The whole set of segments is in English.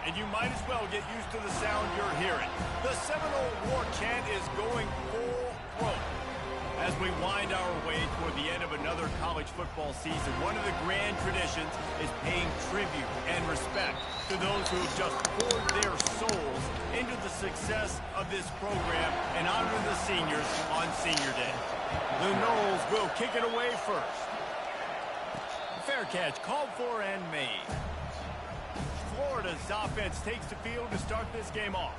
and you might as well get used to the sound you're hearing. The Seminole War Chant is going full throat. As we wind our way toward the end of another college football season, one of the grand traditions is paying tribute and respect to those who have just poured their souls into the success of this program and honor the seniors on Senior Day. The Noles will kick it away first. Fair catch called for and made. Florida's offense takes the field to start this game off.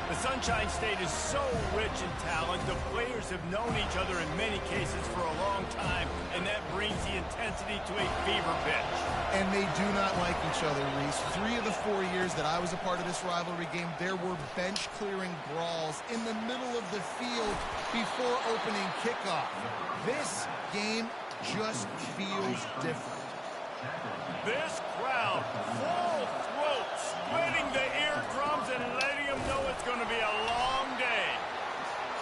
The Sunshine State is so rich in talent. The players have known each other in many cases for a long time, and that brings the intensity to a fever pitch. And they do not like each other, Reese. 3 of the 4 years that I was a part of this rivalry game, there were bench-clearing brawls in the middle of the field before opening kickoff. This game just feels different. This crowd, full throat, splitting the eardrums and letting them know it's going to be a long day.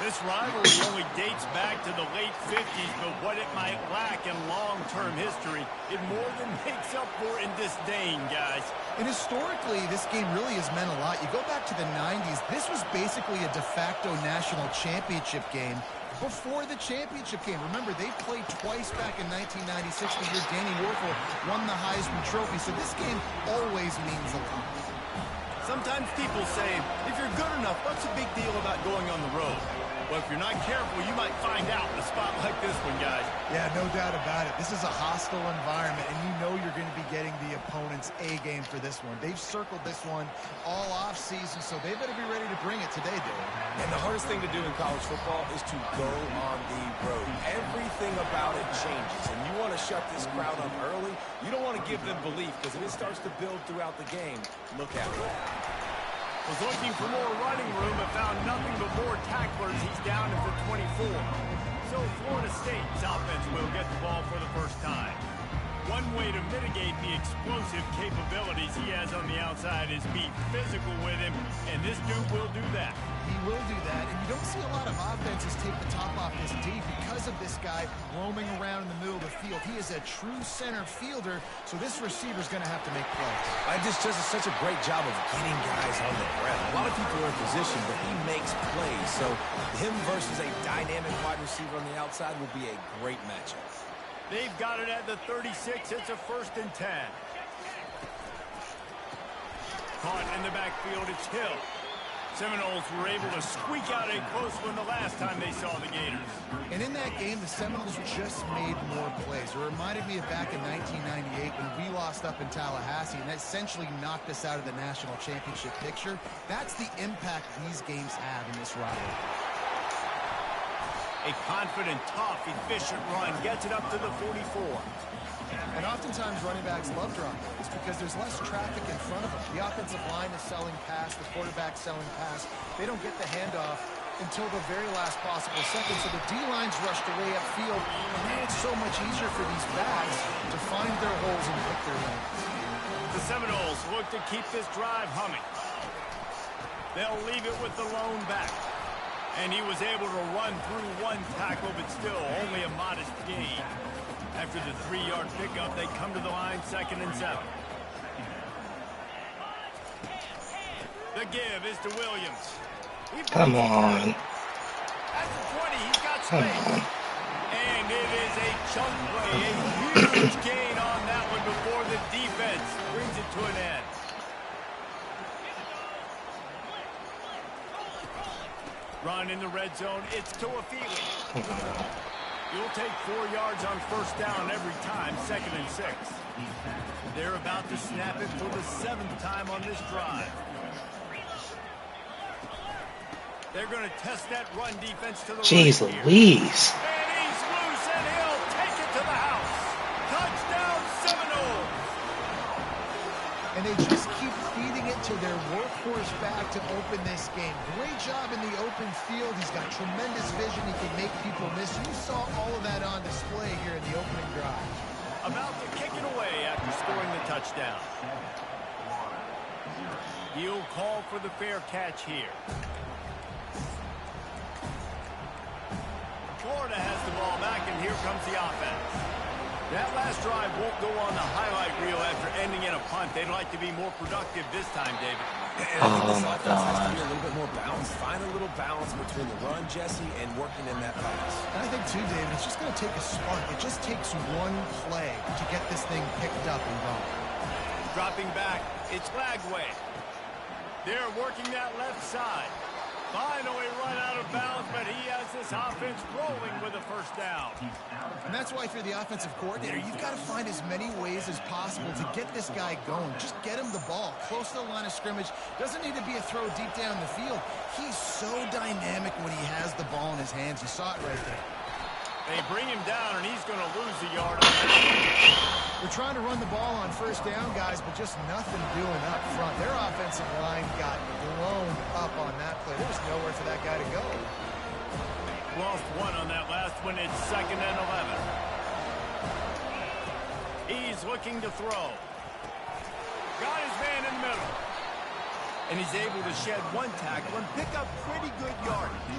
This rivalry only dates back to the late 50s, but what it might lack in long-term history, it more than makes up for in disdain, guys. And historically, this game really has meant a lot. You go back to the 90s, this was basically a de facto national championship game before the championship game. Remember, they played twice back in 1996, the year Danny Werfel won the Heisman Trophy. So this game always means a lot. Sometimes people say, if you're good enough, what's the big deal about going on the road? Well, if you're not careful, you might find out in a spot like this one, guys. Yeah, no doubt about it. This is a hostile environment, and you know you're going to be getting the opponent's A game for this one. They've circled this one all off-season, so they better be ready to bring it today, Dave. And the hardest thing to do in college football is to go on the road. Everything about it changes, and you want to shut this crowd up early. You don't want to give them belief, because if it starts to build throughout the game, look out. Was looking for more running room and found nothing but more tacklers. He's down at the 24. So Florida State's offense will get the ball for the first time. One way to mitigate the explosive capabilities he has on the outside is be physical with him, and this dude will do that. He will do that, and you don't see a lot of offenses take the top off this D because of this guy roaming around in the middle of the field. He is a true center fielder, so this receiver's going to have to make plays. I just does such a great job of getting guys on the ground. A lot of people are in position, but he makes plays, so him versus a dynamic wide receiver on the outside will be a great matchup. They've got it at the 36. It's a 1st and 10. Caught in the backfield, it's Hill. Seminoles were able to squeak out a close one the last time they saw the Gators. And in that game, the Seminoles just made more plays. It reminded me of back in 1998 when we lost up in Tallahassee and that essentially knocked us out of the national championship picture. That's the impact these games have in this rivalry. A confident, tough, efficient run gets it up to the 44. And oftentimes running backs love drop plays because there's less traffic in front of them. The offensive line is selling pass, the quarterback's selling pass. They don't get the handoff until the very last possible second. So the D-line's rushed away upfield, and now it's so much easier for these backs to find their holes and pick their lanes. The Seminoles look to keep this drive humming. They'll leave it with the lone back. And he was able to run through one tackle, but still only a modest gain. After the 3-yard pickup, they come to the line, 2nd and 7. The give is to Williams. Come on. At the 20, he's got space. And it is a chunk play, a huge gain on that one before the defense brings it to an end. Run in the red zone, it's Toafili. You'll take 4 yards on 1st down every time, 2nd and 6. They're about to snap it for the 7th time on this drive. They're going to test that run defense to the Jeez right Louise. here. And he's loose, and he'll take it to the house. Touchdown, Seminoles. And they just keep feeding it to their workhorse back to open this game. Great job in the open field. He's got tremendous vision. He can make people miss. You saw all of that on display here in the opening drive. About to kick it away after scoring the touchdown. He'll call for the fair catch here. Florida has the ball back, and here comes the offense. That last drive won't go on the highlight reel after ending in a punt. They'd like to be more productive this time, David. And I think this offense has to be a little bit more balanced. Find a little balance between the run, Jesse, and working in that pass. And I think, too, David, it's just going to take a spark. It just takes one play to get this thing picked up and going. Dropping back, it's Lagway. They're working that left side. Finally run out of bounds, but he has this offense rolling with a first down. And that's why if you're the offensive coordinator, you've got to find as many ways as possible to get this guy going. Just get him the ball close to the line of scrimmage. Doesn't need to be a throw deep down the field. He's so dynamic when he has the ball in his hands. You saw it right there. They bring him down, and he's going to lose a yard. They're trying to run the ball on first down, guys, but just nothing doing up front. Their offensive line got blown up on that play. There was nowhere for that guy to go. Lost one on that last one. It's 2nd and 11. He's looking to throw. Got his man in the middle. And he's able to shed one tackle and pick up pretty good yardage.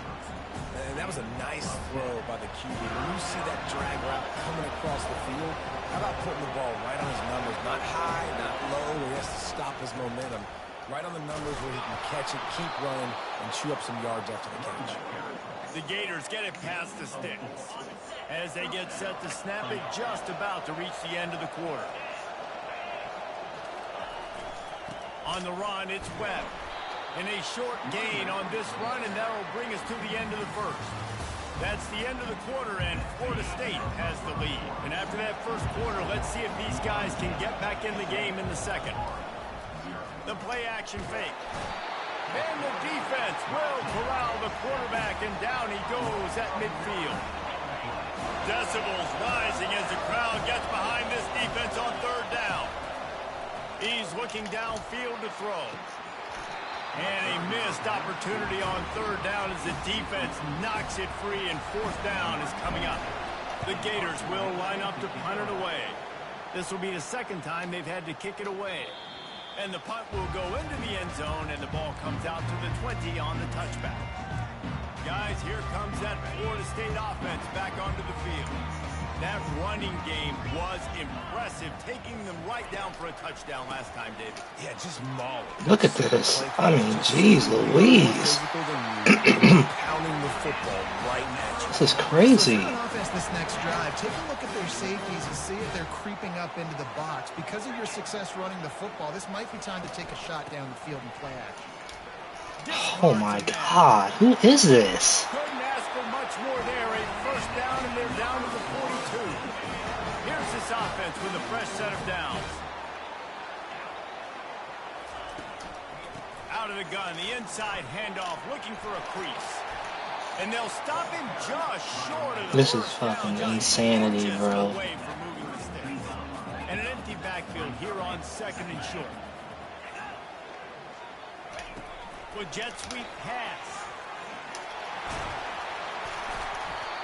And that was a nice throw by the QB. When you see that drag route coming across the field, how about putting the ball right on his numbers? Not high, not low, where he has to stop his momentum. Right on the numbers where he can catch it, keep running, and chew up some yards after the catch. The Gators get it past the sticks as they get set to snap it just about to reach the end of the quarter. On the run, it's Webb. And a short gain on this run, and that will bring us to the end of the first. That's the end of the quarter, and Florida State has the lead. And after that first quarter, let's see if these guys can get back in the game in the second. The play-action fake. And the defense will corral the quarterback, and down he goes at midfield. Decibels rising as the crowd gets behind this defense on third down. He's looking downfield to throw. And a missed opportunity on third down as the defense knocks it free, and fourth down is coming up. The Gators will line up to punt it away. This will be the second time they've had to kick it away. And the punt will go into the end zone, and the ball comes out to the 20 on the touchback. Guys, here comes that Florida State offense back onto the field. That running game was impressive, taking them right down for a touchdown last time, David. Yeah, just mauling. Look at this. I mean, geez Louise. Pounding the football right at you. This is crazy. On offense this next drive, take a look at their safeties and see if they're creeping up into the box. Because of your success running the football, this might be time to take a shot down the field and play action. Oh my God, who is this? Couldn't ask for much more there. A first down, and they're down to the 42. Here's this offense with a fresh set of downs. Out of the gun, the inside handoff, looking for a crease. And they'll stop him just short of the This is first down, fucking just insanity, inches bro. away from moving the sticks. And an empty backfield here on 2nd and short. With jet sweep pass.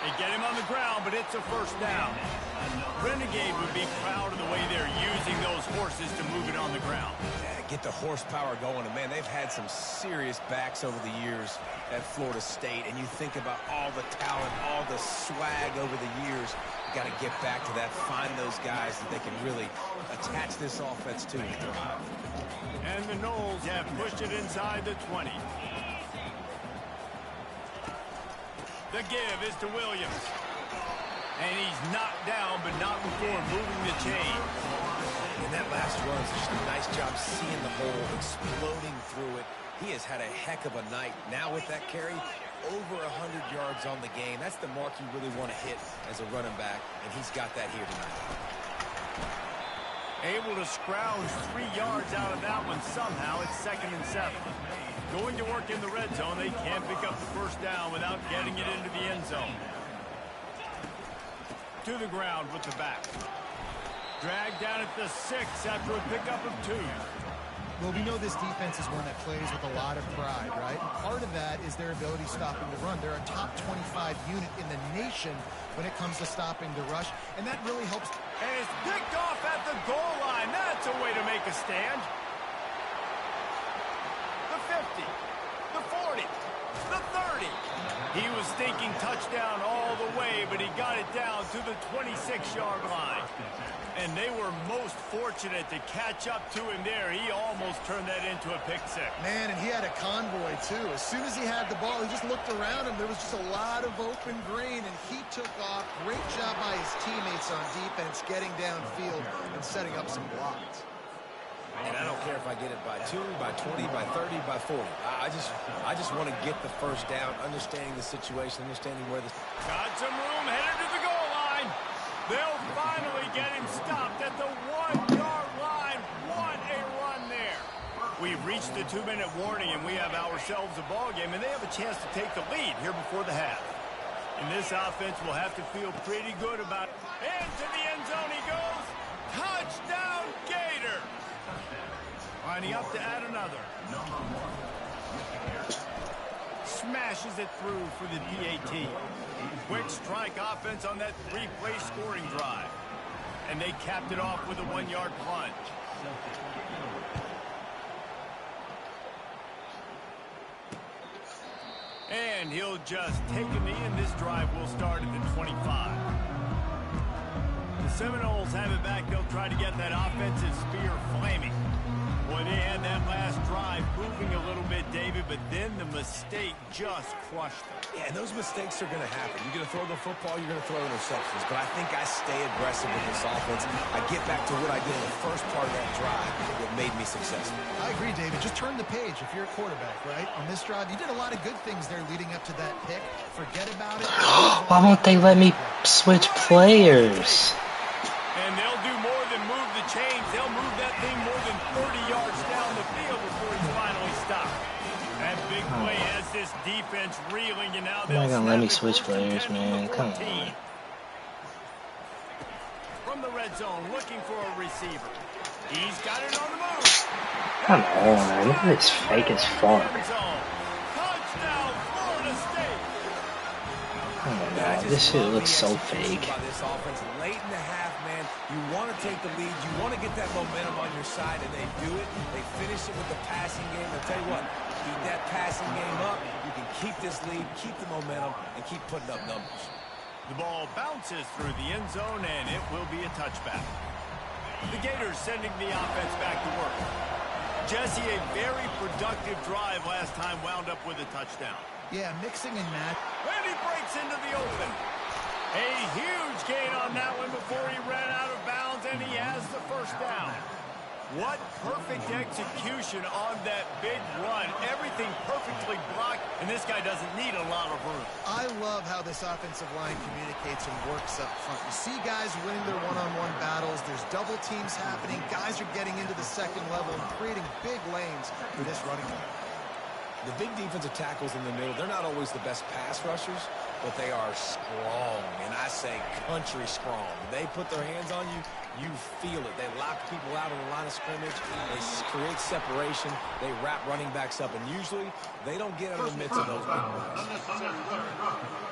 They get him on the ground, but it's a first down. Renegade would be proud of the way they're using those horses to move it on the ground. Yeah, get the horsepower going. And, man, they've had some serious backs over the years at Florida State. And you think about all the talent, all the swag over the years. You got to get back to that, find those guys that they can really attach this offense to and thrive. And the Noles have pushed it inside the 20. The give is to Williams. And he's knocked down, but not before moving the chain. And that last run is just a nice job seeing the hole, exploding through it. He has had a heck of a night. Now with that carry, over 100 yards on the game. That's the mark you really want to hit as a running back, and he's got that here tonight. Able to scrounge 3 yards out of that one somehow. It's 2nd and 7. Going to work in the red zone. They can't pick up the first down without getting it into the end zone. To the ground with the back. Dragged down at the 6 after a pickup of 2. Well, we know this defense is one that plays with a lot of pride, right? And part of that is their ability stopping the run. They're a top 25 unit in the nation when it comes to stopping the rush, and that really helps. And it's picked off at the goal line. That's a way to make a stand. The 50, the 40, the 30. He was thinking touchdown all the way, but he got it down to the 26-yard line. And they were most fortunate to catch up to him there. He almost turned that into a pick six. Man, and he had a convoy, too. As soon as he had the ball, he just looked around him. There was just a lot of open green, and he took off. Great job by his teammates on defense, getting downfield and setting up some blocks. And I don't care if I get it by 2, by 20, by 30, by 40. I just want to get the first down, understanding the situation, understanding where the... Got some room, headed to the goal line. They'll finally get him stopped at the 1-yard line. What a run there. We've reached the 2-minute warning, and we have ourselves a ball game, and they have a chance to take the lead here before the half. And this offense will have to feel pretty good about it. Into the end zone he goes. Touchdown, Gator. Lining up to add another. Smashes it through for the PAT. Quick strike offense on that 3-play scoring drive. And they capped it off with a 1-yard plunge. And he'll just take a knee, and this drive will start at the 25. The Seminoles have it back. They'll try to get that offensive spear flaming. Boy, they had that last drive moving a little bit, David, but then the mistake just crushed them. Yeah, and those mistakes are going to happen. You're going to throw the football, you're going to throw interceptions. But I think I stay aggressive with this offense. I get back to what I did in the first part of that drive that made me successful. I agree, David. Just turn the page if you're a quarterback, right? On this drive, you did a lot of good things there leading up to that pick. Forget about it. Why won't they let me switch players? And they'll do more than move the chains. They'll move that thing more than 30 yards down the field before he's finally stopped. That big play has this defense reeling, and now they're not gonna let me switch players, man. Come on. From the red zone, looking for a receiver. He's got it on the move. Come on, man. This is fake as fuck. Touchdown, Florida State. Oh my god, this shit looks so fake. This offense late in the half, man. You want to take the lead. You want to get that momentum on your side, and they do it. They finish it with the passing game. I'll tell you what, keep that passing game up. You can keep this lead, keep the momentum, and keep putting up numbers. The ball bounces through the end zone, and it will be a touchback. The Gators sending the offense back to work. Jesse, a very productive drive last time wound up with a touchdown. Yeah, mixing and match. And he breaks into the open. A huge gain on that one before he ran out of bounds, and he has the first down. What perfect execution on that big run. Everything perfectly blocked, and this guy doesn't need a lot of room. I love how this offensive line communicates and works up front. You see guys winning their one-on-one battles. There's double teams happening. Guys are getting into the second level and creating big lanes for this running back. The big defensive tackles in the middle, they're not always the best pass rushers, but they are strong, and I say country strong. They put their hands on you, you feel it. They lock people out on the line of scrimmage. They create separation. They wrap running backs up, and usually they don't get in the midst of those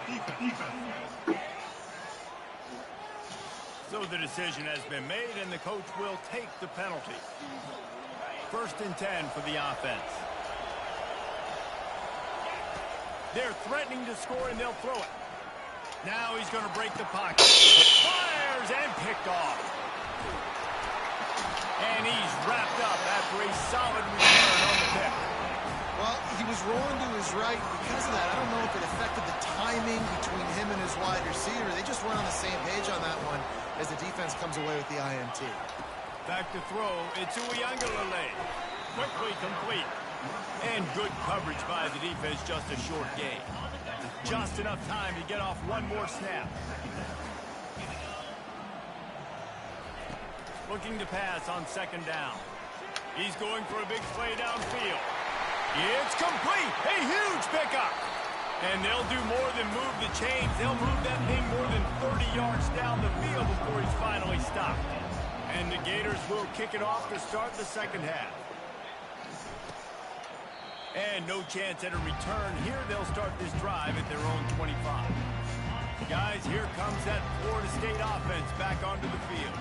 big plays. So the decision has been made, and the coach will take the penalty. 1st and 10 for the offense. They're threatening to score, and they'll throw it. Now he's going to break the pocket. Fires and picked off. And he's wrapped up after a solid return on the pick. Well, he was rolling to his right. Because of that, I don't know if it affected the timing between him and his wide receiver. They just weren't on the same page on that one as the defense comes away with the INT. Back to throw. It's Uiagalelei. Quickly complete. And good coverage by the defense, just a short gain. Just enough time to get off one more snap. Looking to pass on 2nd down. He's going for a big play downfield. It's complete. A huge pickup. And they'll do more than move the chains. They'll move that thing more than 30 yards down the field before he's finally stopped. And the Gators will kick it off to start the 2nd half. And no chance at a return. Here they'll start this drive at their own 25. Guys, here comes that Florida State offense back onto the field.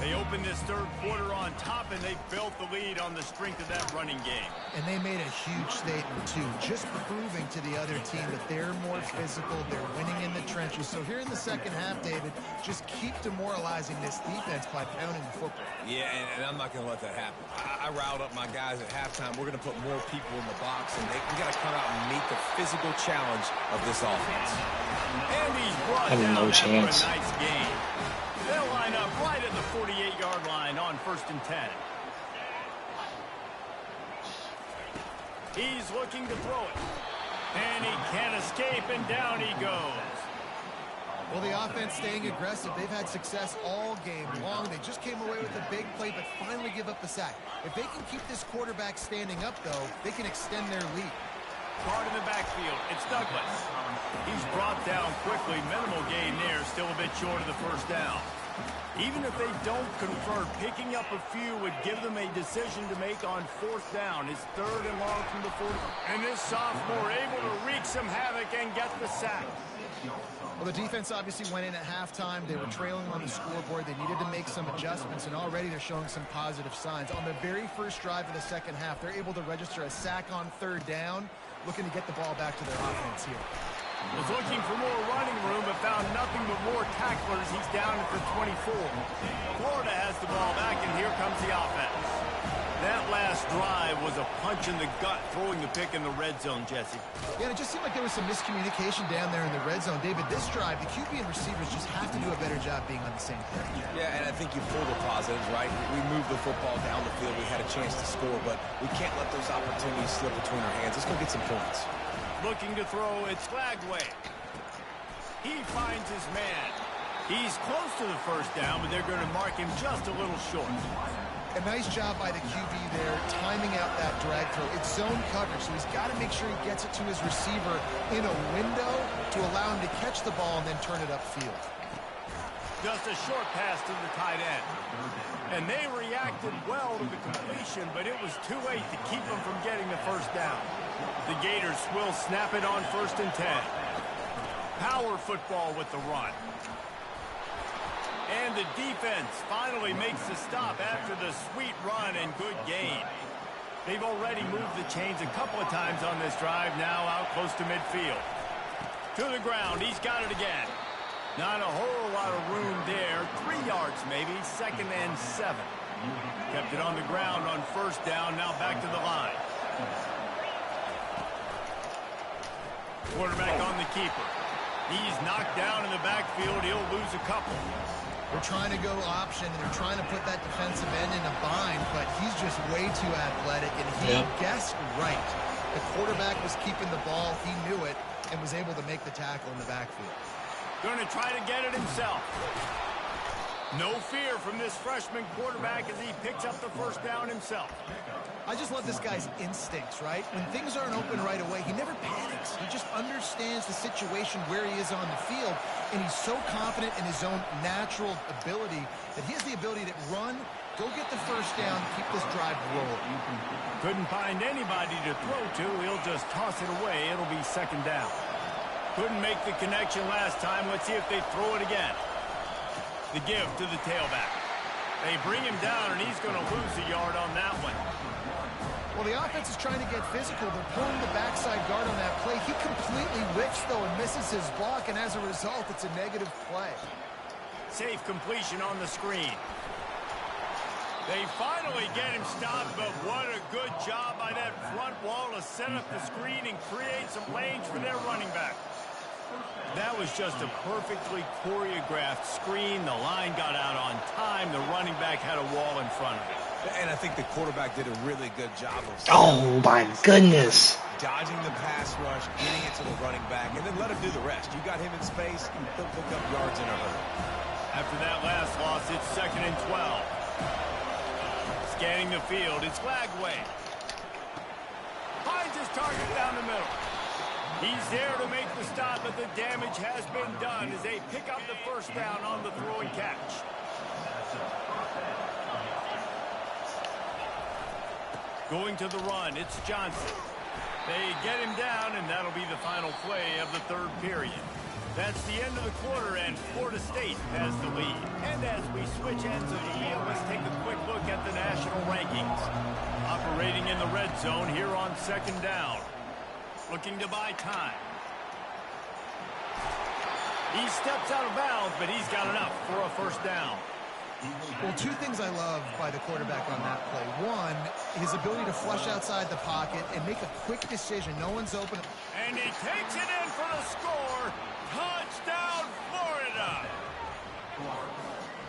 They opened this third quarter on top, and they built the lead on the strength of that running game. And they made a huge statement, too, just proving to the other team that they're more physical, they're winning in the trenches. So here in the second half, David, just keep demoralizing this defense by pounding the football. Yeah, and I'm not going to let that happen. I riled up my guys at halftime. We're going to put more people in the box, and we got to come out and meet the physical challenge of this offense. And he's brought down no chance. For a nice game. They'll line up right at the 48-yard line on 1st and 10. He's looking to throw it. And he can't escape, and down he goes. Well, the offense staying aggressive. They've had success all game long. They just came away with a big play, but finally give up the sack. If they can keep this quarterback standing up, though, they can extend their lead. Guard in the backfield. It's Douglas. He's brought down quickly. Minimal gain there. Still a bit short of the first down. Even if they don't convert, picking up a few would give them a decision to make on 4th down. It's 3rd and long from the 40. And this sophomore able to wreak some havoc and get the sack. Well, the defense obviously went in at halftime. They were trailing on the scoreboard. They needed to make some adjustments, and already they're showing some positive signs. On the very first drive of the second half, they're able to register a sack on 3rd down, looking to get the ball back to their offense here. Was looking for more running room, but found nothing but more tacklers. He's down at the 24. Florida has the ball back, and here comes the offense. That last drive was a punch in the gut, throwing the pick in the red zone, Jesse. Yeah, and it just seemed like there was some miscommunication down there in the red zone. David, this drive, the QB and receivers just have to do a better job being on the same page. Yeah, and I think you pull the positives, right? We moved the football down the field. We had a chance to score, but we can't let those opportunities slip between our hands. Let's go get some points. Looking to throw, it's Glagway. He finds his man. He's close to the first down, but they're going to mark him just a little short. A nice job by the QB there, timing out that drag throw. It's zone coverage, so he's got to make sure he gets it to his receiver in a window to allow him to catch the ball and then turn it upfield. Just a short pass to the tight end. And they reacted well to the completion, but it was too late to keep them from getting the first down. The Gators will snap it on 1st and 10. Power football with the run. And the defense finally makes the stop after the sweet run and good gain. They've already moved the chains a couple of times on this drive, now out close to midfield. To the ground, he's got it again. Not a whole lot of room there. 3 yards maybe, 2nd and 7. Kept it on the ground on 1st down, now back to the line. Quarterback on the keeper. He's knocked down in the backfield. He'll lose a couple. They're trying to go option, and they're trying to put that defensive end in a bind, but he's just way too athletic, and he guessed right. The quarterback was keeping the ball. He knew it and was able to make the tackle in the backfield. Going to try to get it himself. No fear from this freshman quarterback as he picks up the first down himself. I just love this guy's instincts, right? When things aren't open right away, he never panics. He just understands the situation where he is on the field, and he's so confident in his own natural ability that he has the ability to run, go get the first down, keep this drive rolling. Couldn't find anybody to throw to. He'll just toss it away. It'll be 2nd down. Couldn't make the connection last time. Let's see if they throw it again. The give to the tailback. They bring him down, and he's going to lose a yard on that one. Well, the offense is trying to get physical. They're pulling the backside guard on that play. He completely whips, though, and misses his block, and as a result, it's a negative play. Safe completion on the screen. They finally get him stopped, but what a good job by that front wall to set up the screen and create some lanes for their running back. That was just a perfectly choreographed screen. The line got out on time. The running back had a wall in front of it. And I think the quarterback did a really good job of Oh, my goodness. dodging the pass rush, getting it to the running back, and then let him do the rest. You got him in space, he'll pick up yards in a hurry. After that last loss, it's 2nd and 12. Scanning the field, it's Glagway. Finds his target down the middle. He's there to make the stop, but the damage has been done as they pick up the first down on the throw and catch. Going to the run, it's Johnson. They get him down, and that'll be the final play of the 3rd period. That's the end of the quarter, and Florida State has the lead. And as we switch ends of the field, let's take a quick look at the national rankings. Operating in the red zone here on second down. Looking to buy time. He steps out of bounds, but he's got enough for a first down. Well, two things I love by the quarterback on that play. One, his ability to flush outside the pocket and make a quick decision. No one's open. And he takes it in for the score. Touchdown, Florida!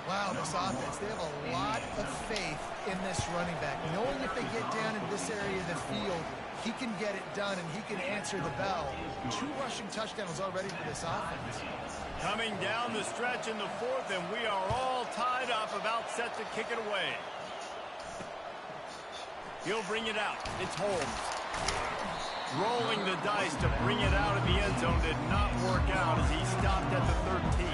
Wow, this offense, they have a lot of faith in this running back. Knowing if they get down into this area of the field, he can get it done and he can answer the bell. 2 rushing touchdowns already for this offense. Coming down the stretch in the fourth, and we are all tied up, about set to kick it away. He'll bring it out. It's Holmes. Rolling the dice to bring it out of the end zone did not work out as he stopped at the 13.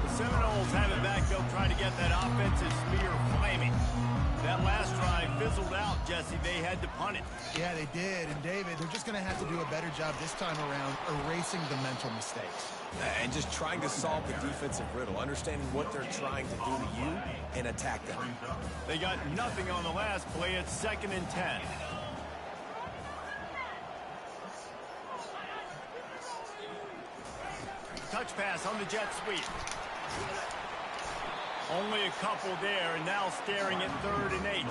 The Seminoles have it back. They'll try to get that offensive spear flaming. That last drive fizzled out, Jesse. They had to punt it. Yeah, they did. And, David, they're just going to have to do a better job this time around erasing the mental mistakes. And just trying to solve the defensive riddle, understanding what they're trying to do to you and attack them. They got nothing on the last play. It's 2nd and 10. Touch pass on the jet sweep. Only a couple there, and now staring at 3rd and 8.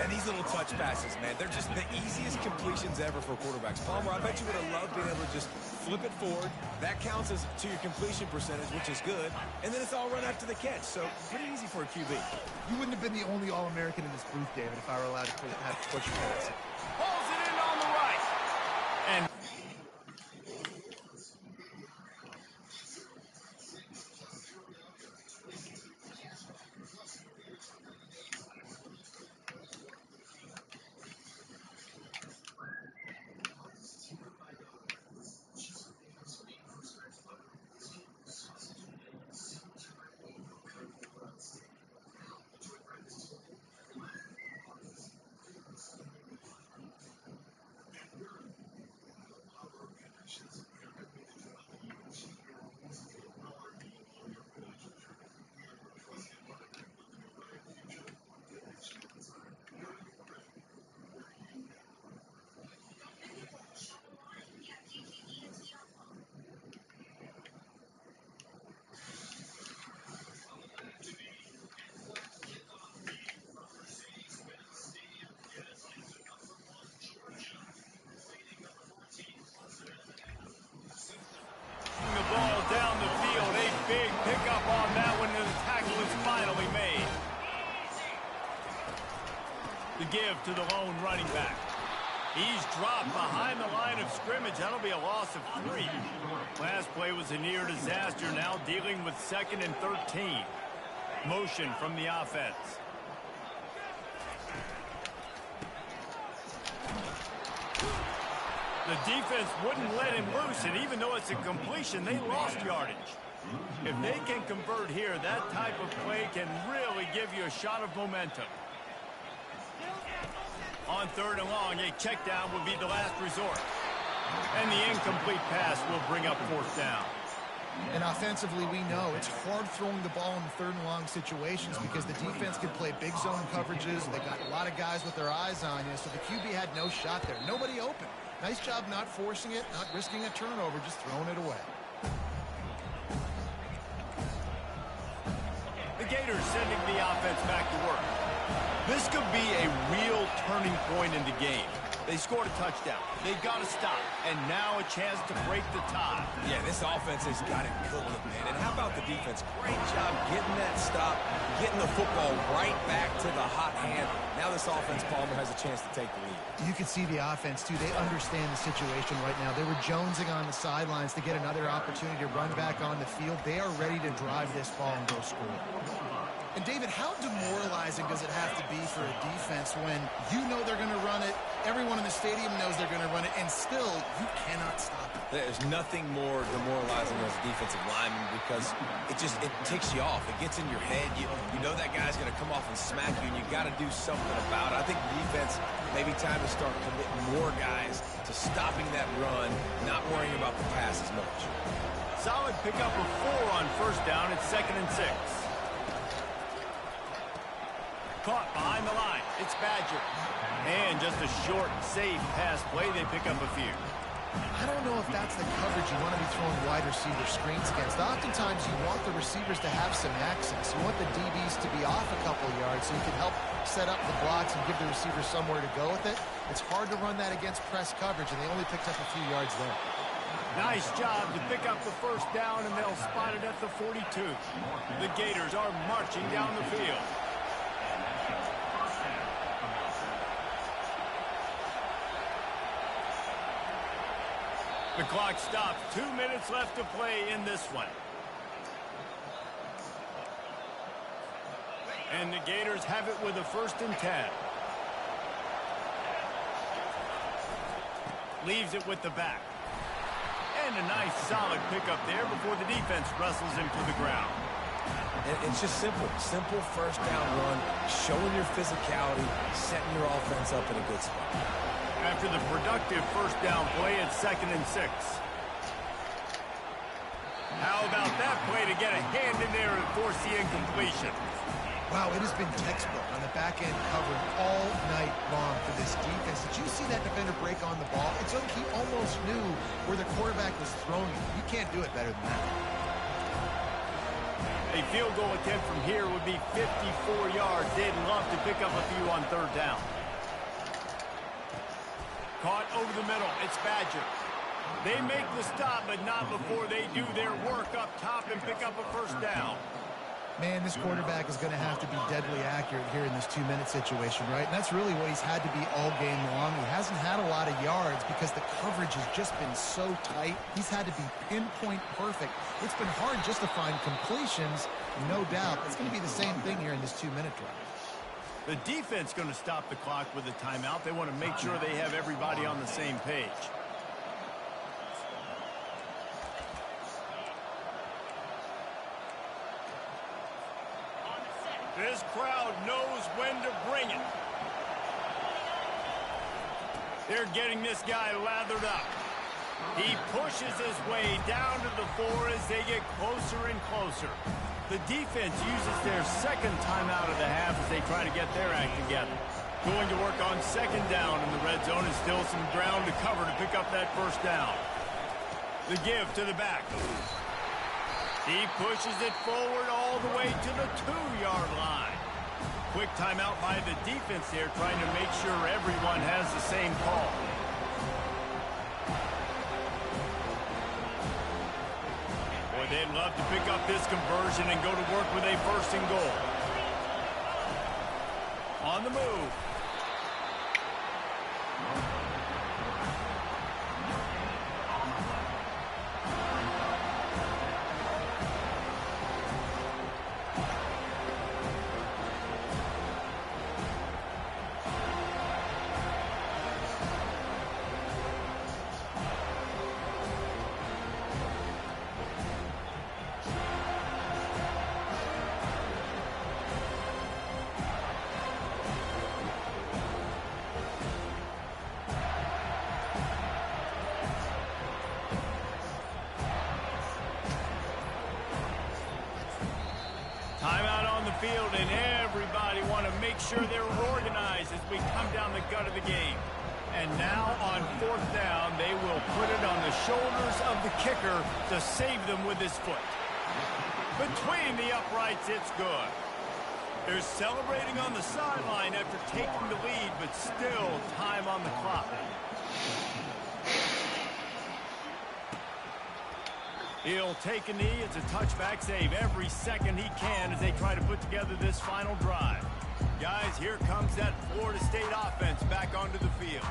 And these little touch passes, man, they're just the easiest completions ever for quarterbacks. Palmer, I bet you would have loved being able to just flip it forward. That counts as to your completion percentage, which is good. And then it's all run after the catch, so pretty easy for a QB. You wouldn't have been the only All-American in this booth, David, if I were allowed to have to push your pass. Pulls it in on the right. And ball down the field. A big pickup on that one, and the tackle is finally made. The give to the lone running back. He's dropped behind the line of scrimmage. That'll be a loss of 3. Last play was a near disaster. Now dealing with 2nd and 13. Motion from the offense. The defense wouldn't let him loose, and even though it's a completion, they lost yardage. If they can convert here, that type of play can really give you a shot of momentum. On 3rd and long, a check down would be the last resort. And the incomplete pass will bring up 4th down. And offensively, we know it's hard throwing the ball in the 3rd and long situations because the defense can play big zone coverages. They got a lot of guys with their eyes on you, so the QB had no shot there. Nobody open. Nice job not forcing it, not risking a turnover, just throwing it away. The Gators sending the offense back to work. This could be a real turning point in the game. They scored a touchdown. They got to stop. And now a chance to break the tie. Yeah, this offense has got it cooking, man. And how about the defense? Great job getting that stop, getting the football right back to the hot hand. Now this offense, Palmer, has a chance to take the lead. You can see the offense, too. They understand the situation right now. They were jonesing on the sidelines to get another opportunity to run back on the field. They are ready to drive this ball and go score. And, David, how demoralizing does it have to be for a defense when you know they're going to run it, everyone in the stadium knows they're going to run it, and still you cannot stop it? There's nothing more demoralizing as a defensive lineman because it ticks you off. It gets in your head. You know that guy's going to come off and smack you, and you got to do something about it. I think the defense, maybe time to start committing more guys to stopping that run, not worrying about the pass as much. Solid pickup of 4 on first down. It's 2nd and 6. Caught behind the line. It's Badger. And just a short, safe pass play. They pick up a few. I don't know if that's the coverage you want to be throwing wide receiver screens against. Oftentimes, you want the receivers to have some access. You want the DBs to be off a couple of yards so you can help set up the blocks and give the receivers somewhere to go with it. It's hard to run that against press coverage, and they only picked up a few yards there. Nice job to pick up the first down, and they'll spot it at the 42. The Gators are marching down the field. The clock stops. 2 minutes left to play in this one. And the Gators have it with a 1st and 10. Leaves it with the back. And a nice solid pickup there before the defense wrestles him to the ground. And it's just simple. Simple first down run, showing your physicality, setting your offense up in a good spot. After the productive first down play, it's 2nd and 6. How about that play to get a hand in there and force the incompletion? Wow, it has been textbook on the back end coverage all night long for this defense. Did you see that defender break on the ball? It's like he almost knew where the quarterback was throwing it. You can't do it better than that. A field goal attempt from here would be 54 yards. They'd love to pick up a few on 3rd down. Caught over the middle. It's Badger. They make the stop, but not before they do their work up top and pick up a 1st down. Man, this quarterback is going to have to be deadly accurate here in this 2-minute situation, right? And that's really what he's had to be all game long. He hasn't had a lot of yards because the coverage has just been so tight. He's had to be pinpoint perfect. It's been hard just to find completions, no doubt. It's going to be the same thing here in this 2-minute drive. The defense going to stop the clock with a timeout. They want to make sure they have everybody on the same page. This crowd knows when to bring it. They're getting this guy lathered up. He pushes his way down to the 4 as they get closer and closer. The defense uses their 2nd timeout of the half as they try to get their act together. Going to work on 2nd down in the red zone, and still some ground to cover to pick up that 1st down. The give to the back. He pushes it forward all the way to the 2-yard line. Quick timeout by the defense there, trying to make sure everyone has the same call. Boy, they'd love to pick up this conversion and go to work with a 1st and goal. On the move. Timeout on the field, and everybody want to make sure they're organized as we come down the gut of the game. And now on 4th down, they will put it on the shoulders of the kicker to save them with his foot. Between the uprights, it's good. They're celebrating on the sideline after taking the lead, but still time on the clock. He'll take a knee. It's a touchback save every second he can as they try to put together this final drive. Guys, here comes that Florida State offense back onto the field.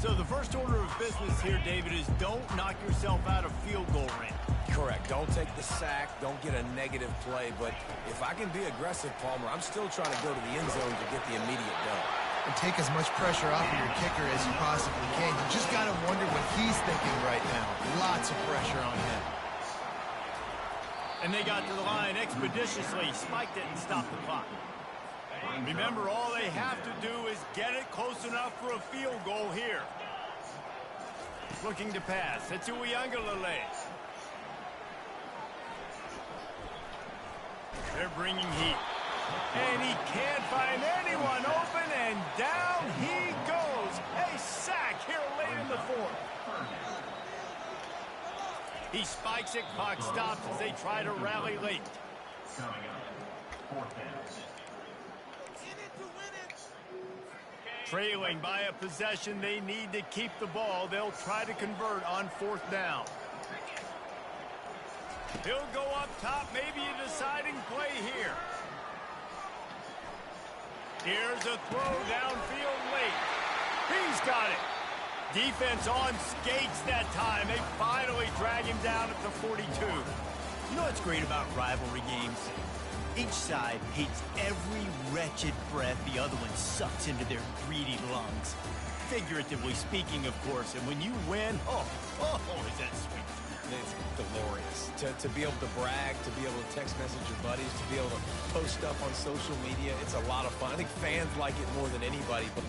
So the first order of business here, David, is don't knock yourself out of field goal range. Correct. Don't take the sack. Don't get a negative play. But if I can be aggressive, Palmer, I'm still trying to go to the end zone to get the immediate done. And take as much pressure off of your kicker as you possibly can. You just got to wonder what he's thinking right now. Lots of pressure on him. And they got to the line expeditiously, spiked it, and stopped the clock. Remember, all they have to do is get it close enough for a field goal here. Looking to pass. It's Uiagalelei. They're bringing heat. And he can't find anyone open, and down he goes. A sack here late in the fourth. He spikes it, clock stops as they try to rally late. Trailing by a possession, they need to keep the ball. They'll try to convert on fourth down. He'll go up top, maybe a deciding play here. Here's a throw downfield late. He's got it. Defense on skates that time. They finally drag him down at the 42. You know what's great about rivalry games? Each side hates every wretched breath the other one sucks into their greedy lungs. Figuratively speaking, of course. And when you win, oh, is that sweet. It's glorious. To be able to brag, to be able to text message your buddies, to be able to post stuff on social media, it's a lot of fun. I think fans like it more than anybody. But